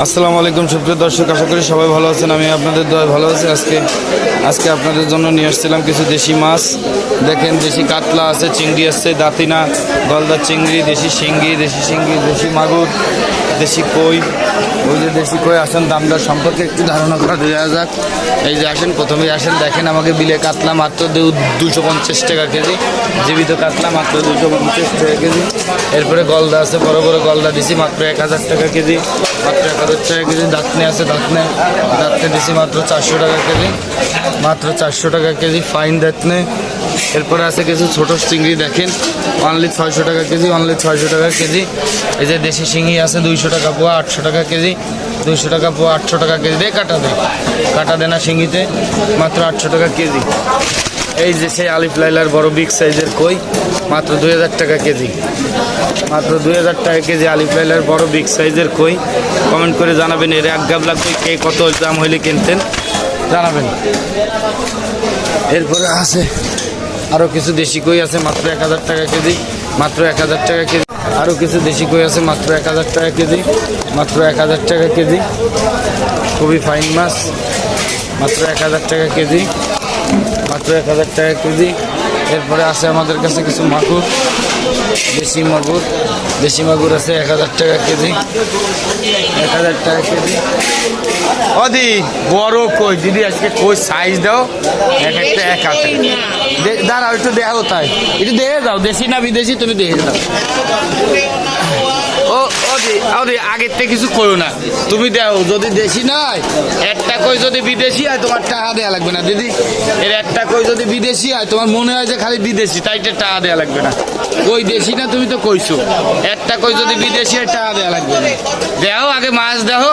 আসসালামু আলাইকুম সুপ্রিয় দর্শক, আশা করি সবাই ভালো আছেন। আমি আপনাদের দোয়ায় ভালো আছি। আজকে আপনাদের জন্য নিয়ে আসছিলাম কিছু দেশি মাছ। দেখেন, দেশি কাতলা আছে, চিংড়ি আছে, দাতিনা, গলদা চিংড়ি, দেশি শিঙ্গি, দেশি মাগুর, দেশি কই। ওই যে দেশি কই, আসেন দামদার সম্পর্কে একটু ধারণা করা দেওয়া যাক। এই যে আসেন, প্রথমেই আসেন, দেখেন আমাকে বিলে কাতলা মাত্র 250 টাকা কেজি, জীবিত কাতলা মাত্র 250 টাকা কেজি। এরপরে গলদা আছে, বড় বড় গলদা দিছি মাত্র 1000 টাকা কেজি, মাত্র 1000 টাকা কেজি। দাঁতনে আছে, দাঁতনে দিছি মাত্র 400 টাকা কেজি, মাত্র 400 টাকা কেজি ফাইন দাঁতনে। এরপরে আছে কিছু ছোট চিংড়ি, দেখেন অনলি 600 টাকা কেজি, অনলি 600 টাকা কেজি। এই যে দেশি শিঙি আছে 200 টাকা পোয়া, 800 টাকা কেজি, 200 টাকা পোয়া, 800 টাকা কেজি। কাটা দে না শিঙিতে, মাত্র 800 টাকা কেজি। এই যে সেই আলিফ লাইলার বড় বিগ সাইজের কই, মাত্র 2000 টাকা কেজি, মাত্র 2000 টাকা কেজি আলিফ লাইলার বড় বিগ সাইজের কই। কমেন্ট করে জানাবেন এর এক গাবলা কই কে কত দাম হইলে কিনতেন, জানাবেন। এরপরে আছে আরও কিছু দেশি কই আছে মাত্র 1000 টাকা কেজি, মাত্র 1000 টাকা কেজি। আরও কিছু দেশি কই আছে মাত্র 1000 টাকা কেজি, মাত্র 1000 টাকা কেজি। খুবই ফাইন মাছ, মাত্র 1000 টাকা কেজি, মাত্র 1000 টাকা কেজি। এরপরে আছে আমাদের কাছে কিছু মাগুর, দেশি মাগুর আছে 1000 টাকা কেজি, 1000 টাকা কেজি। অদি বড় কই দিদি, আজকে কই সাইজ দাও, এক একটা 1000 টাকা। দাঁড়াও একটু দেখাও, তাই একটু দেখে দাও, দেশি না বিদেশি তুমি দেখে দাও। আগের থেকে কিছু করো না, তুমি দাও। যদি দেশি নয়, একটা কই যদি বিদেশি হয় তোমার টাকা দেওয়া লাগবে না দিদি। এর একটা কই যদি বিদেশি হয়, তোমার মনে হয় যে খালি বিদেশি, তাই টাকা দেওয়া লাগবে না। কই দেশি না তুমি তো কইছো, একটা কই যদি বিদেশি হয় টাকা দেওয়া লাগবে না। দেও আগে মাছ দেখো।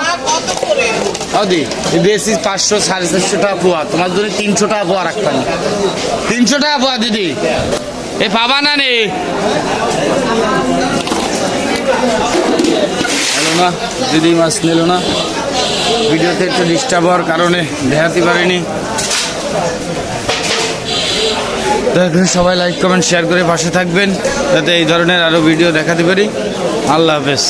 দেশি 500 450 টাকা পোয়া, তোমার জন্য 300 টাকা পোয়া রাখতাম, 300 টাকা পোয়া দিদি। এ পাবা না নে এলো না দিদি, মাছ নিল না। ভিডিওতে একটু ডিস্টার্ব হওয়ার কারণে দেখাতে পারিনি। সবাই লাইক কমেন্ট শেয়ার করে পাশে থাকবেন, যাতে এই ধরনের আরও ভিডিও দেখাতে পারি। আল্লাহ হাফেজ।